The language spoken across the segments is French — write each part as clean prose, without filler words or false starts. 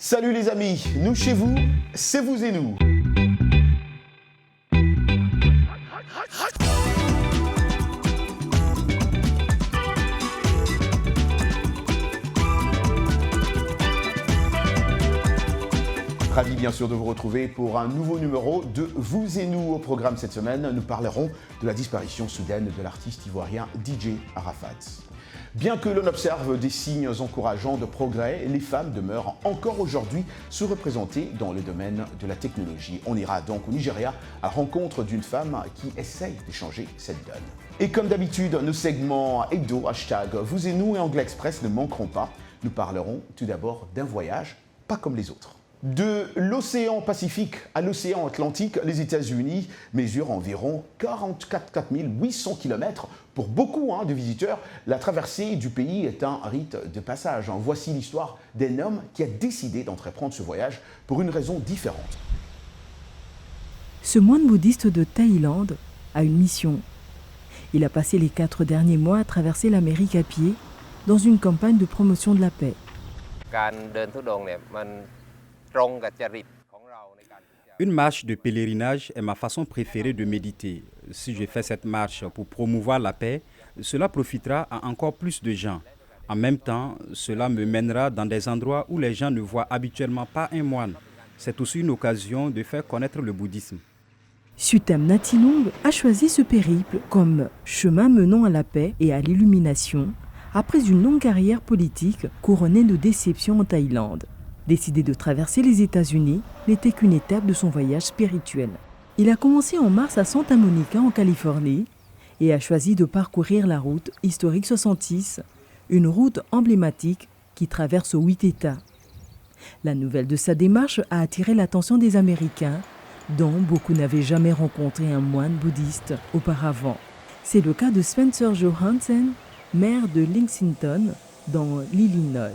Salut les amis, nous chez vous, c'est vous et nous. Ravi bien sûr de vous retrouver pour un nouveau numéro de Vous et nous. Au programme cette semaine, nous parlerons de la disparition soudaine de l'artiste ivoirien DJ Arafat. Bien que l'on observe des signes encourageants de progrès, les femmes demeurent encore aujourd'hui sous-représentées dans le domaine de la technologie. On ira donc au Nigeria à la rencontre d'une femme qui essaye de changer cette donne. Et comme d'habitude, nos segments hebdo, hashtag Vous et nous et Anglais Express ne manqueront pas. Nous parlerons tout d'abord d'un voyage pas comme les autres. De l'océan Pacifique à l'océan Atlantique, les États-Unis mesurent environ 44 800 km. Pour beaucoup de visiteurs, la traversée du pays est un rite de passage. Voici l'histoire d'un homme qui a décidé d'entreprendre ce voyage pour une raison différente. Ce moine bouddhiste de Thaïlande a une mission. Il a passé les 4 derniers mois à traverser l'Amérique à pied dans une campagne de promotion de la paix. Une marche de pèlerinage est ma façon préférée de méditer. Si je fais cette marche pour promouvoir la paix, cela profitera à encore plus de gens. En même temps, cela me mènera dans des endroits où les gens ne voient habituellement pas un moine. C'est aussi une occasion de faire connaître le bouddhisme. Sutam Natilong a choisi ce périple comme chemin menant à la paix et à l'illumination après une longue carrière politique couronnée de déceptions en Thaïlande. Décider de traverser les États-Unis n'était qu'une étape de son voyage spirituel. Il a commencé en mars à Santa Monica, en Californie, et a choisi de parcourir la route historique 66, une route emblématique qui traverse 8 États. La nouvelle de sa démarche a attiré l'attention des Américains, dont beaucoup n'avaient jamais rencontré un moine bouddhiste auparavant. C'est le cas de Spencer Johansen, maire de Lexington, dans l'Illinois.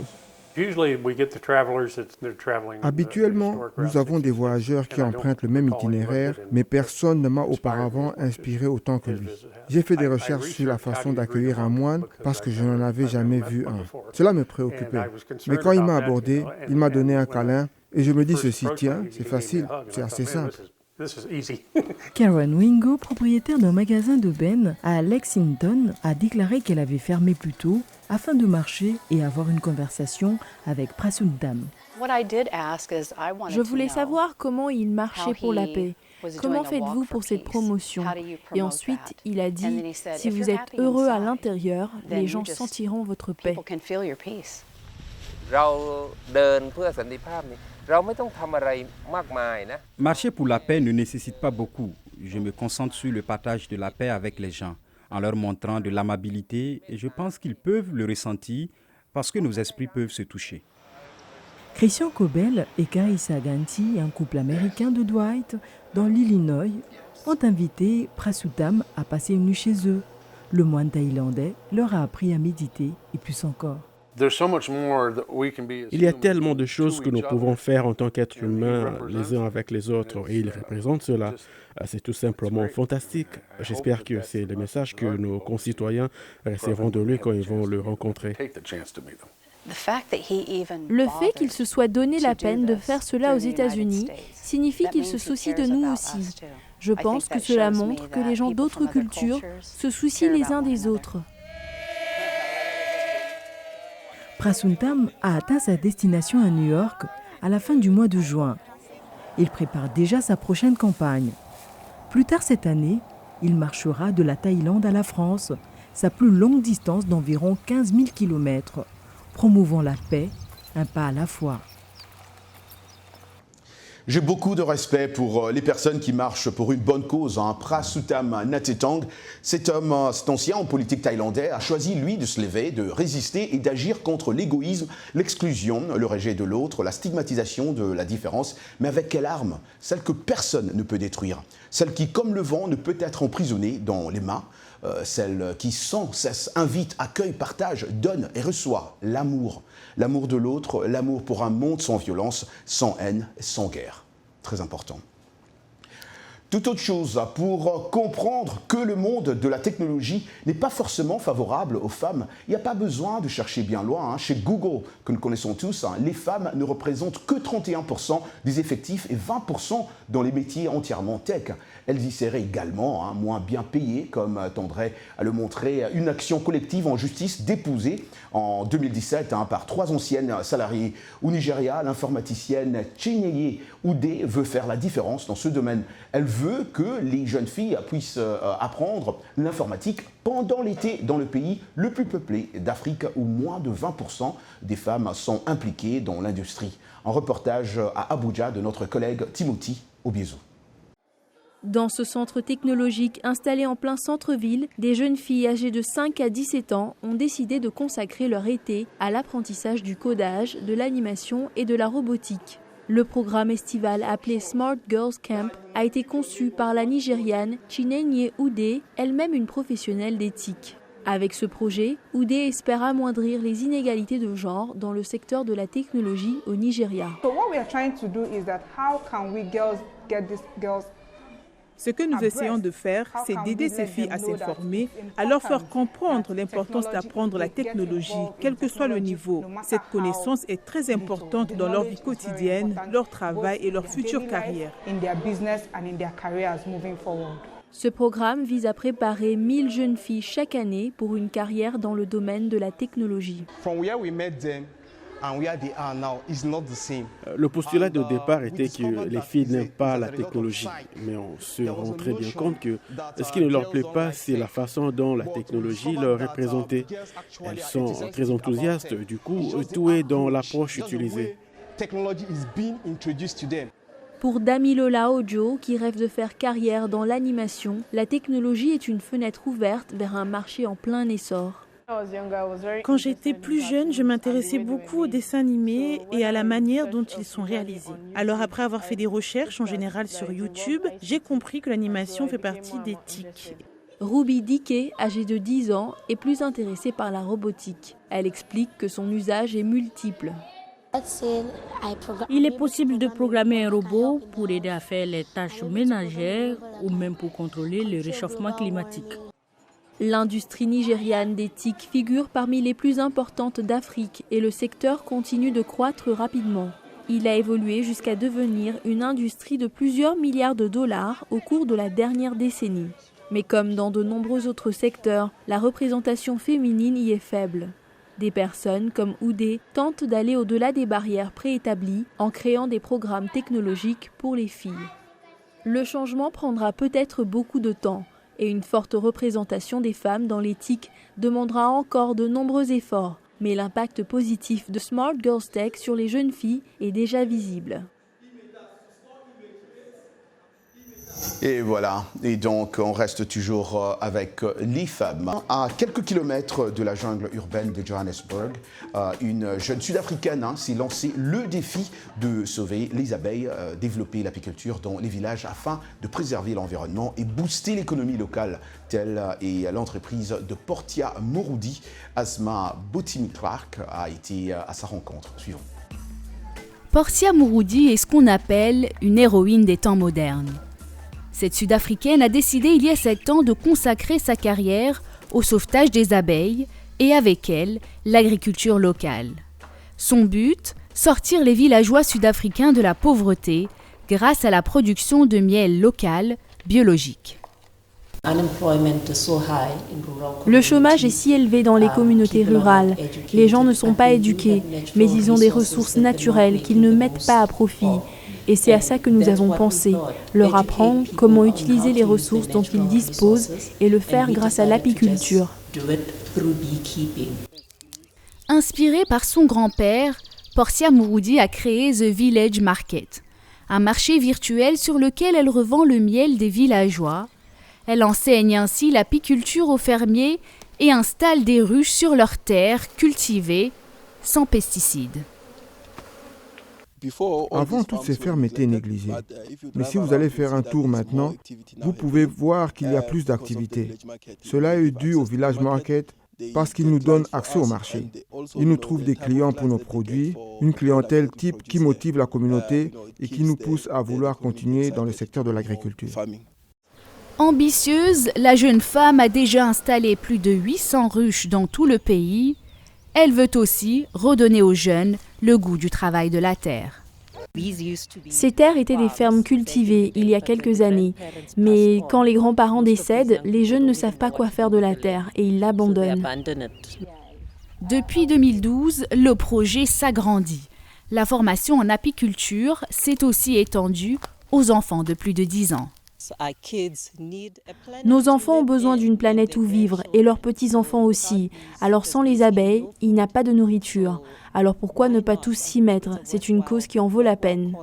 Habituellement, nous avons des voyageurs qui empruntent le même itinéraire, mais personne ne m'a auparavant inspiré autant que lui. J'ai fait des recherches sur la façon d'accueillir un moine parce que je n'en avais jamais vu un. Cela me préoccupait. Mais quand il m'a abordé, il m'a donné un câlin et je me dis ceci, tiens, c'est facile, c'est assez simple. Karen Wingo, propriétaire d'un magasin de bennes à Lexington, a déclaré qu'elle avait fermé plus tôt afin de marcher et avoir une conversation avec Prasundam. Je voulais savoir comment il marchait pour la paix. Comment faites-vous pour cette promotion? Et ensuite, il a dit, si vous êtes heureux à l'intérieur, les gens sentiront votre paix. Marcher pour la paix ne nécessite pas beaucoup. Je me concentre sur le partage de la paix avec les gens, en leur montrant de l'amabilité, et je pense qu'ils peuvent le ressentir parce que nos esprits peuvent se toucher. Christian Cobel et Carissa Ganti, un couple américain de Dwight, dans l'Illinois, ont invité Prasundam à passer une nuit chez eux. Le moine thaïlandais leur a appris à méditer et plus encore. Il y a tellement de choses que nous pouvons faire en tant qu'êtres humains les uns avec les autres et il représente cela. C'est tout simplement fantastique. J'espère que c'est le message que nos concitoyens recevront de lui quand ils vont le rencontrer. Le fait qu'il se soit donné la peine de faire cela aux États-Unis signifie qu'il se soucie de nous aussi. Je pense que cela montre que les gens d'autres cultures se soucient les uns des autres. Prasundam a atteint sa destination à New York à la fin du mois de juin. Il prépare déjà sa prochaine campagne. Plus tard cette année, il marchera de la Thaïlande à la France, sa plus longue distance d'environ 15 000 km, promouvant la paix, un pas à la fois. J'ai beaucoup de respect pour les personnes qui marchent pour une bonne cause. Prasundam Natetang, cet ancien en politique thaïlandais, a choisi, lui, de se lever, de résister et d'agir contre l'égoïsme, l'exclusion, le rejet de l'autre, la stigmatisation de la différence. Mais avec quelle arme? Celle que personne ne peut détruire. Celle qui, comme le vent, ne peut être emprisonnée dans les mains. Celle qui sans cesse invite, accueille, partage, donne et reçoit l'amour. L'amour de l'autre, l'amour pour un monde sans violence, sans haine, sans guerre. Très important. Tout autre chose, pour comprendre que le monde de la technologie n'est pas forcément favorable aux femmes, il n'y a pas besoin de chercher bien loin. Chez Google, que nous connaissons tous, les femmes ne représentent que 31% des effectifs et 20% dans les métiers entièrement tech. Elles y seraient également moins bien payées, comme tendrait à le montrer une action collective en justice déposée en 2017 par 3 anciennes salariées au Nigeria. L'informaticienne Chinyere Ude veut faire la différence dans ce domaine. Elle veut que les jeunes filles puissent apprendre l'informatique pendant l'été dans le pays le plus peuplé d'Afrique où moins de 20% des femmes sont impliquées dans l'industrie. Un reportage à Abuja de notre collègue Timothy Obiezo. Dans ce centre technologique installé en plein centre-ville, des jeunes filles âgées de 5 à 17 ans ont décidé de consacrer leur été à l'apprentissage du codage, de l'animation et de la robotique. Le programme estival appelé Smart Girls Camp a été conçu par la Nigériane Chinyere Ude, elle-même une professionnelle d'éthique. Avec ce projet, Ude espère amoindrir les inégalités de genre dans le secteur de la technologie au Nigeria. Ce que nous essayons de faire, c'est d'aider ces filles à s'informer, à leur faire comprendre l'importance d'apprendre la technologie, quel que soit le niveau. Cette connaissance est très importante dans leur vie quotidienne, leur travail et leur future carrière. Ce programme vise à préparer 1000 jeunes filles chaque année pour une carrière dans le domaine de la technologie. Le postulat de départ était que les filles n'aiment pas la technologie, mais on se rend très bien compte que ce qui ne leur plaît pas, c'est la façon dont la technologie leur est présentée. Elles sont très enthousiastes, du coup, tout est dans l'approche utilisée. Pour Damilola Ojo, qui rêve de faire carrière dans l'animation, la technologie est une fenêtre ouverte vers un marché en plein essor. Quand j'étais plus jeune, je m'intéressais beaucoup aux dessins animés et à la manière dont ils sont réalisés. Alors après avoir fait des recherches en général sur YouTube, j'ai compris que l'animation fait partie des TIC. Ruby Dike, âgée de 10 ans, est plus intéressée par la robotique. Elle explique que son usage est multiple. Il est possible de programmer un robot pour aider à faire les tâches ménagères ou même pour contrôler le réchauffement climatique. L'industrie nigériane des TIC figure parmi les plus importantes d'Afrique et le secteur continue de croître rapidement. Il a évolué jusqu'à devenir une industrie de plusieurs milliards de dollars au cours de la dernière décennie. Mais comme dans de nombreux autres secteurs, la représentation féminine y est faible. Des personnes comme Ude tentent d'aller au-delà des barrières préétablies en créant des programmes technologiques pour les filles. Le changement prendra peut-être beaucoup de temps. Et une forte représentation des femmes dans l'éthique demandera encore de nombreux efforts. Mais l'impact positif de Smart Girls Tech sur les jeunes filles est déjà visible. Et voilà, et donc on reste toujours avec les femmes. À quelques kilomètres de la jungle urbaine de Johannesburg, une jeune sud-africaine s'est lancée le défi de sauver les abeilles, développer l'apiculture dans les villages afin de préserver l'environnement et booster l'économie locale. Telle est l'entreprise de Portia Morudi. Asma Botini-Clark a été à sa rencontre. Suivons. Portia Morudi est ce qu'on appelle une héroïne des temps modernes. Cette Sud-Africaine a décidé il y a 7 ans de consacrer sa carrière au sauvetage des abeilles et avec elle, l'agriculture locale. Son but, sortir les villageois sud-africains de la pauvreté grâce à la production de miel local, biologique. Le chômage est si élevé dans les communautés rurales. Les gens ne sont pas éduqués, mais ils ont des ressources naturelles qu'ils ne mettent pas à profit. Et c'est à ça que nous avons pensé, leur apprendre comment utiliser les ressources dont ils disposent et le faire grâce à l'apiculture. Inspirée par son grand-père, Portia Morudi a créé The Village Market, un marché virtuel sur lequel elle revend le miel des villageois. Elle enseigne ainsi l'apiculture aux fermiers et installe des ruches sur leurs terres cultivées sans pesticides. Avant, toutes ces fermes étaient négligées. Mais si vous allez faire un tour maintenant, vous pouvez voir qu'il y a plus d'activités. Cela est dû au Village Market parce qu'ils nous donnent accès au marché. Ils nous trouvent des clients pour nos produits, une clientèle type qui motive la communauté et qui nous pousse à vouloir continuer dans le secteur de l'agriculture. Ambitieuse, la jeune femme a déjà installé plus de 800 ruches dans tout le pays. Elle veut aussi redonner aux jeunes le goût du travail de la terre. Ces terres étaient des fermes cultivées il y a quelques années, mais quand les grands-parents décèdent, les jeunes ne savent pas quoi faire de la terre et ils l'abandonnent. Depuis 2012, le projet s'agrandit. La formation en apiculture s'est aussi étendue aux enfants de plus de 10 ans. Nos enfants ont besoin d'une planète où vivre et leurs petits-enfants aussi. Alors sans les abeilles, il n'y a pas de nourriture. Alors pourquoi ne pas tous s'y mettre? C'est une cause qui en vaut la peine.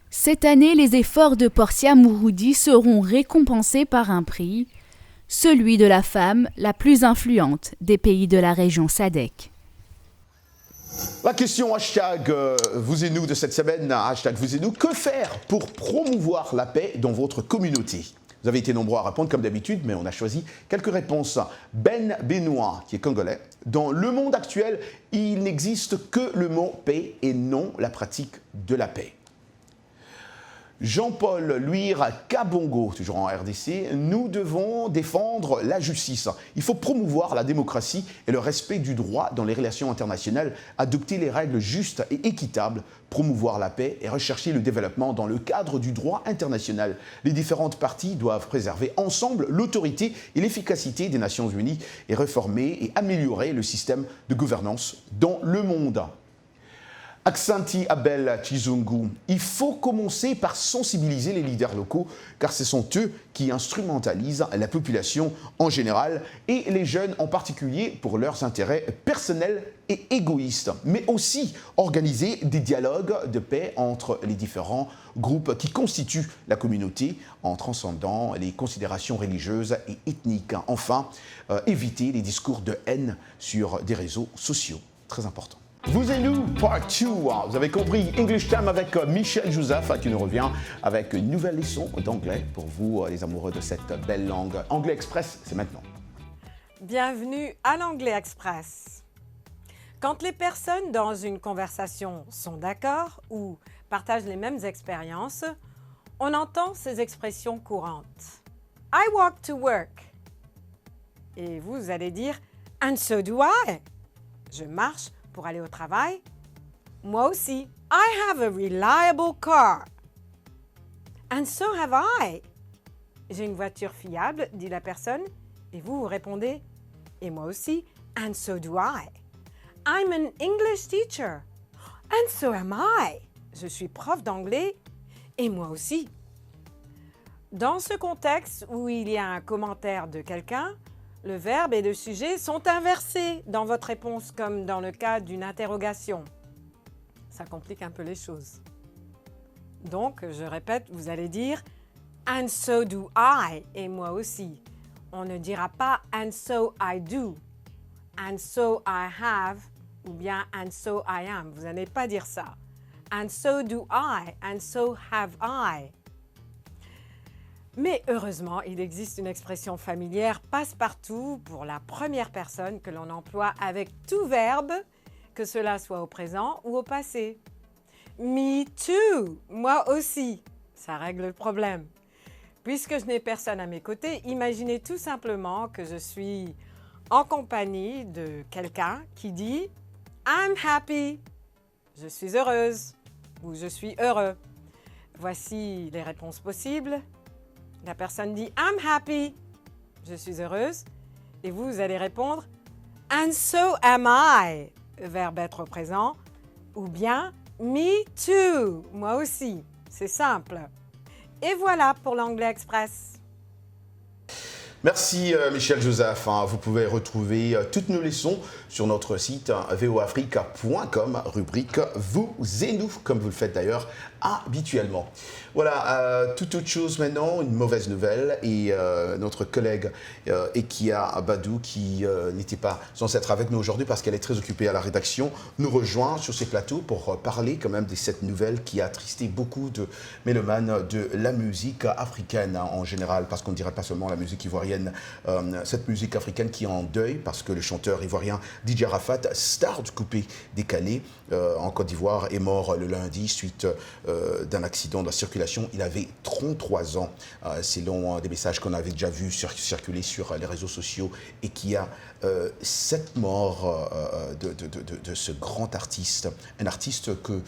Cette année, les efforts de Portia Mouroudi seront récompensés par un prix, celui de la femme la plus influente des pays de la région SADC. La question hashtag vous et nous de cette semaine, hashtag vous et nous, que faire pour promouvoir la paix dans votre communauté? Vous avez été nombreux à répondre comme d'habitude, mais on a choisi quelques réponses. Ben Benoît, qui est congolais, dans le monde actuel, il n'existe que le mot paix et non la pratique de la paix. Jean-Paul Luire Kabongo, toujours en RDC, nous devons défendre la justice. Il faut promouvoir la démocratie et le respect du droit dans les relations internationales, adopter les règles justes et équitables, promouvoir la paix et rechercher le développement dans le cadre du droit international. Les différentes parties doivent préserver ensemble l'autorité et l'efficacité des Nations Unies et réformer et améliorer le système de gouvernance dans le monde. Aksanti Abel Chizungu, il faut commencer par sensibiliser les leaders locaux car ce sont eux qui instrumentalisent la population en général et les jeunes en particulier pour leurs intérêts personnels et égoïstes, mais aussi organiser des dialogues de paix entre les différents groupes qui constituent la communauté en transcendant les considérations religieuses et ethniques. Enfin, éviter les discours de haine sur des réseaux sociaux, très important. Vous et nous, part 2. Vous avez compris, English Time avec Michel Joseph qui nous revient avec une nouvelle leçon d'anglais pour vous, les amoureux de cette belle langue. Anglais Express, c'est maintenant. Bienvenue à l'Anglais Express. Quand les personnes dans une conversation sont d'accord ou partagent les mêmes expériences, on entend ces expressions courantes. I walk to work. Et vous allez dire, and so do I. Je marche pour aller au travail. Moi aussi. I have a reliable car. And so have I. J'ai une voiture fiable, dit la personne, et vous répondez, et moi aussi, and so do I. I'm an English teacher. And so am I. Je suis prof d'anglais, et moi aussi. Dans ce contexte où il y a un commentaire de quelqu'un, le verbe et le sujet sont inversés dans votre réponse, comme dans le cas d'une interrogation. Ça complique un peu les choses. Donc, je répète, vous allez dire « And so do I » et moi aussi. On ne dira pas « And so I do »,« And so I have » ou bien « And so I am ». Vous n'allez pas dire ça. « And so do I »,« And so have I ». Mais heureusement, il existe une expression familière passe-partout pour la première personne que l'on emploie avec tout verbe, que cela soit au présent ou au passé. Me too, moi aussi, ça règle le problème. Puisque je n'ai personne à mes côtés, imaginez tout simplement que je suis en compagnie de quelqu'un qui dit « I'm happy », je suis heureuse ou je suis heureux. Voici les réponses possibles. La personne dit « I'm happy », je suis heureuse. Et vous allez répondre « And so am I », verbe être au présent. Ou bien « Me too », moi aussi. C'est simple. Et voilà pour l'Anglais Express. Merci Michel Joseph. Vous pouvez retrouver toutes nos leçons sur notre site voafrica.com, rubrique Vous et nous, comme vous le faites d'ailleurs habituellement. Voilà, toute autre chose maintenant, une mauvaise nouvelle. Et notre collègue Ekia Badou, qui n'était pas censée être avec nous aujourd'hui parce qu'elle est très occupée à la rédaction, nous rejoint sur ces plateaux pour parler quand même de cette nouvelle qui a attristé beaucoup de mélomanes de la musique africaine en général, parce qu'on ne dirait pas seulement la musique ivoirienne, ivoirienne, cette musique africaine qui est en deuil parce que le chanteur ivoirien DJ Arafat, star du coupé décalé en Côte d'Ivoire, est mort le lundi suite d'un accident de la circulation. Il avait 33 ans, selon des messages qu'on avait déjà vus circuler sur les réseaux sociaux, et qui a cette mort de ce grand artiste, un artiste que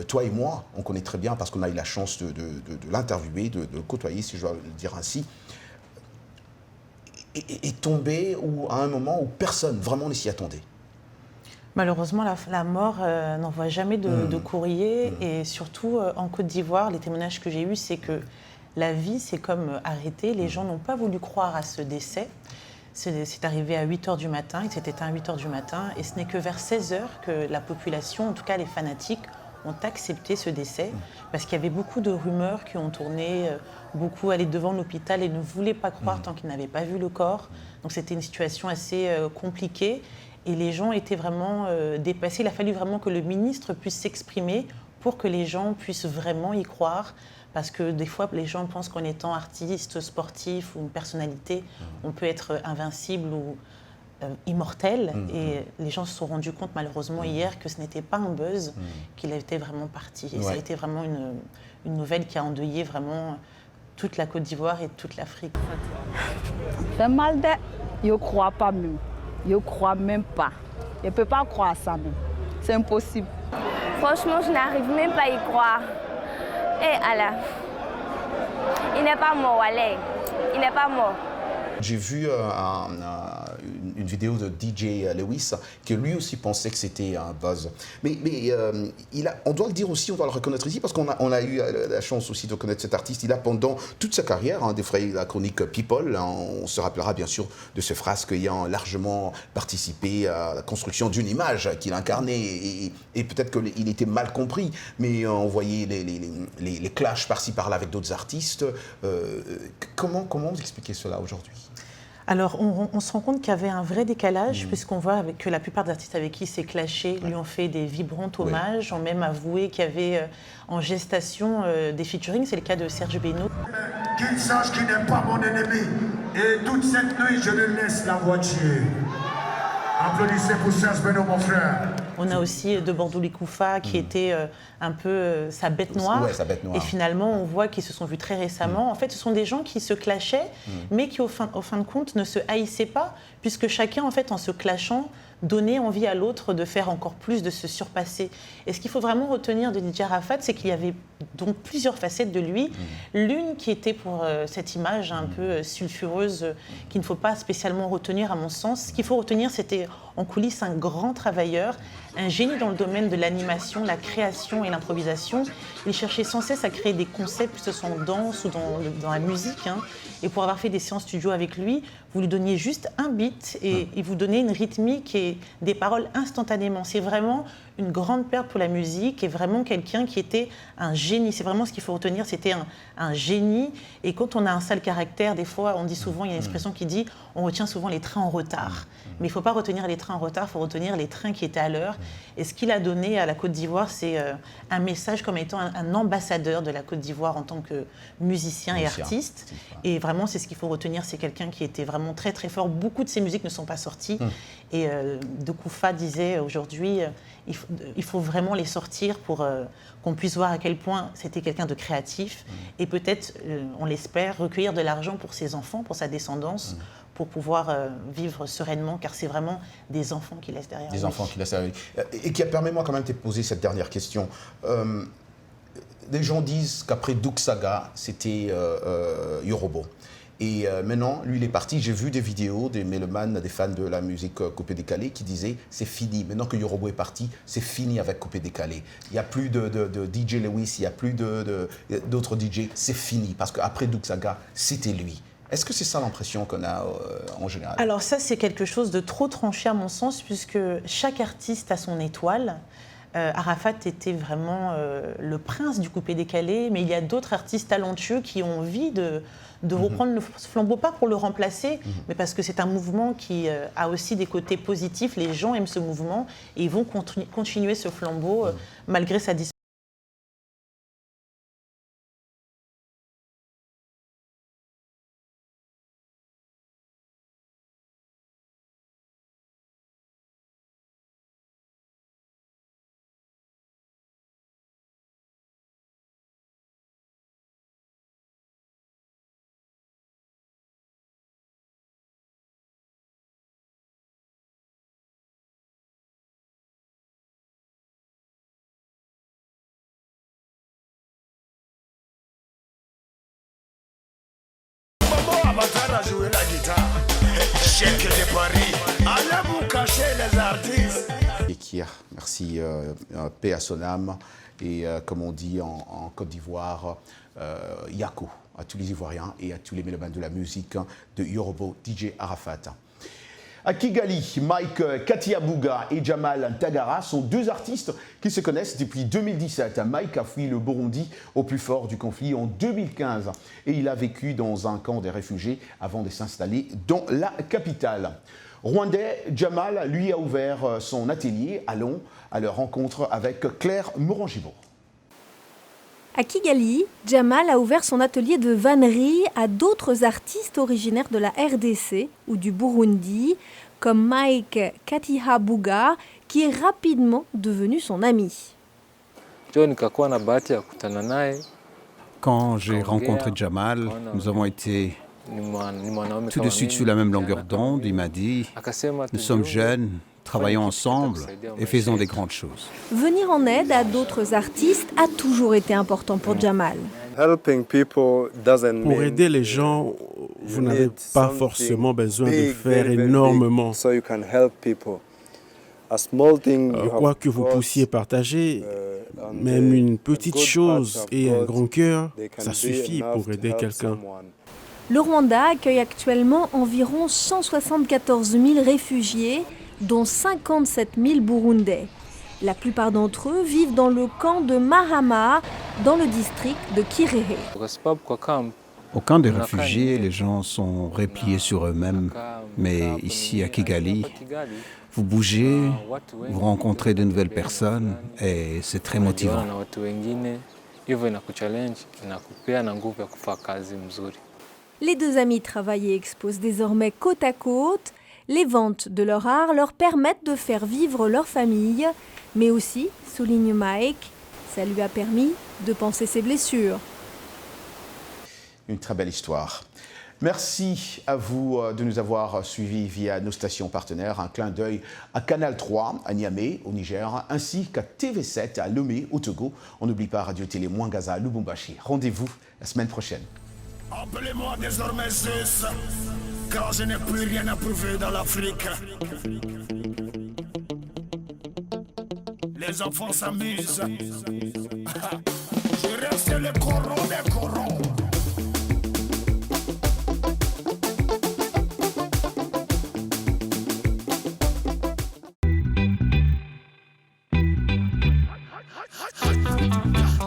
toi et moi, on connaît très bien parce qu'on a eu la chance de l'interviewer, de le côtoyer, si je dois le dire ainsi, est tombé à un moment où personne vraiment ne s'y attendait. Malheureusement, la mort n'envoie jamais de courrier, et surtout en Côte d'Ivoire, les témoignages que j'ai eus, c'est que la vie s'est comme arrêtée. Les gens n'ont pas voulu croire à ce décès. C'est arrivé à 8h du matin, il s'est éteint à 8h du matin, et ce n'est que vers 16h que la population, en tout cas les fanatiques, ont accepté ce décès, parce qu'il y avait beaucoup de rumeurs qui ont tourné, beaucoup allaient devant l'hôpital et ne voulaient pas croire tant qu'ils n'avaient pas vu le corps. Donc c'était une situation assez compliquée, et les gens étaient vraiment dépassés. Il a fallu vraiment que le ministre puisse s'exprimer pour que les gens puissent vraiment y croire. Parce que des fois, les gens pensent qu'en étant artiste, sportif ou une personnalité, on peut être invincible ou immortel. Et les gens se sont rendus compte, malheureusement, hier, que ce n'était pas un buzz, qu'il était vraiment parti. Et ça a été vraiment une nouvelle qui a endeuillé vraiment toute la Côte d'Ivoire et toute l'Afrique. C'est mal de... Je ne crois pas même. Je ne crois même pas. Je ne peux pas croire à ça même. C'est impossible. Franchement, je n'arrive même pas à y croire. Et Allah, il n'est pas mort, allez, il n'est pas mort. J'ai vu une vidéo de DJ Lewis que lui aussi pensait que c'était un buzz. Mais on doit le dire aussi, on doit le reconnaître ici, parce qu'on a eu la chance aussi de connaître cet artiste. Il a, pendant toute sa carrière, défrayé la chronique People. On se rappellera bien sûr de ce frasque ayant largement participé à la construction d'une image qu'il incarnait. Et peut-être qu'il était mal compris, mais on voyait les clashs par-ci par-là avec d'autres artistes. Comment vous expliquez cela aujourd'hui ? Alors, on se rend compte qu'il y avait un vrai décalage, puisqu'on voit que la plupart des artistes avec qui il s'est clashé lui ont fait des vibrants hommages, ont même avoué qu'il y avait en gestation des featuring. C'est le cas de Serge Beno. Qu'il sache qu'il n'est pas mon ennemi. Et toute cette nuit, je le laisse la voiture. Applaudissez pour Serge Beno, mon frère. On a aussi de Bordeaux Likoufa qui était un peu sa bête noire. Ouais, sa bête noire. Et finalement, on voit qu'ils se sont vus très récemment. En fait, ce sont des gens qui se clashaient, mais qui, au fin de compte, ne se haïssaient pas, puisque chacun, en fait, en se clashant, donnait envie à l'autre de faire encore plus, de se surpasser. Et ce qu'il faut vraiment retenir de DJ Arafat, c'est qu'il y avait donc plusieurs facettes de lui. L'une qui était pour cette image un peu sulfureuse, qu'il ne faut pas spécialement retenir à mon sens. Ce qu'il faut retenir, c'était en coulisses un grand travailleur, un génie dans le domaine de l'animation, la création et l'improvisation. Il cherchait sans cesse à créer des concepts, que ce soit en danse ou dans la musique. Et pour avoir fait des séances studio avec lui, vous lui donniez juste un beat et il vous donnait une rythmique et des paroles instantanément. C'est vraiment une grande perte pour la musique et vraiment quelqu'un qui était un génie. C'est vraiment ce qu'il faut retenir, c'était un génie. Et quand on a un sale caractère, des fois, on dit souvent, il y a une expression qui dit, on retient souvent les trains en retard. Mais il ne faut pas retenir les trains en retard, il faut retenir les trains qui étaient à l'heure. Et ce qu'il a donné à la Côte d'Ivoire, c'est un message comme étant un ambassadeur de la Côte d'Ivoire en tant que musicien et artiste. Et vraiment, c'est ce qu'il faut retenir, c'est quelqu'un qui était vraiment très très fort. Beaucoup de ses musiques ne sont pas sorties. Et De Koufa disait aujourd'hui, il faut vraiment les sortir pour qu'on puisse voir à quel point c'était quelqu'un de créatif. Et peut-être, on l'espère, recueillir de l'argent pour ses enfants, pour sa descendance, pour pouvoir vivre sereinement, car c'est vraiment des enfants qu'il laisse derrière lui. Des enfants qu'il laisse derrière lui. Et qui permets-moi quand même de te poser cette dernière question. Les gens disent qu'après Douk Saga, c'était Yorobo. Et maintenant, lui, il est parti. J'ai vu des vidéos des mélomanes, des fans de la musique coupé décalé qui disaient c'est fini. Maintenant que Yorobo est parti, c'est fini avec coupé décalé. Il n'y a plus de DJ Lewis, il n'y a plus d'autres DJ. C'est fini parce qu'après Douk Saga, c'était lui. Est-ce que c'est ça l'impression qu'on a en général? Alors ça, c'est quelque chose de trop tranché à mon sens, puisque chaque artiste a son étoile. Arafat était vraiment le prince du coupé décalé, mais il y a d'autres artistes talentueux qui ont envie de reprendre le flambeau, pas pour le remplacer, mais parce que c'est un mouvement qui a aussi des côtés positifs. Les gens aiment ce mouvement et ils vont continuer ce flambeau malgré sa disparition. à jouer la guitare. Chèque de Paris, allez vous cacher les artistes. Ekir, merci, paix à son âme. Et comme on dit en Côte d'Ivoire, Yako à tous les Ivoiriens et à tous les mélomanes de la musique de Yorobo DJ Arafat. À Kigali, Mike Katiabuga et Jamal Ntagara sont deux artistes qui se connaissent depuis 2017. Mike a fui le Burundi au plus fort du conflit en 2015 et il a vécu dans un camp des réfugiés avant de s'installer dans la capitale. Rwandais, Jamal, lui, a ouvert son atelier. Allons à leur rencontre avec Claire Morangibo. À Kigali, Jamal a ouvert son atelier de vannerie à d'autres artistes originaires de la RDC ou du Burundi, comme Mike Katihabuga, qui est rapidement devenu son ami. Quand j'ai rencontré Jamal, nous avons été tout de suite sur la même longueur d'onde. Il m'a dit, nous sommes jeunes, travaillons ensemble et faisons des grandes choses. Venir en aide à d'autres artistes a toujours été important pour Jamal. Pour aider les gens, vous n'avez pas forcément besoin de faire énormément. Quoi que vous puissiez partager, même une petite chose et un grand cœur, ça suffit pour aider quelqu'un. Le Rwanda accueille actuellement environ 174 000 réfugiés, dont 57 000 Burundais. La plupart d'entre eux vivent dans le camp de Mahama, dans le district de Kirehe. Au camp des réfugiés, les gens sont repliés sur eux-mêmes. Mais ici, à Kigali, vous bougez, vous rencontrez de nouvelles personnes et c'est très motivant. Les deux amis travaillent et exposent désormais côte à côte. Les ventes de leur art leur permettent de faire vivre leur famille, mais aussi, souligne Mike, ça lui a permis de panser ses blessures. Une très belle histoire. Merci à vous de nous avoir suivis via nos stations partenaires. Un clin d'œil à Canal 3 à Niamey, au Niger, ainsi qu'à TV7 à Lomé, au Togo. On n'oublie pas Radio-Télé Mwangaza à Lubumbashi. Rendez-vous la semaine prochaine. Appelez-moi désormais Zeus, car je n'ai plus rien à prouver dans l'Afrique. Les enfants s'amusent. Je reste le coron des corons.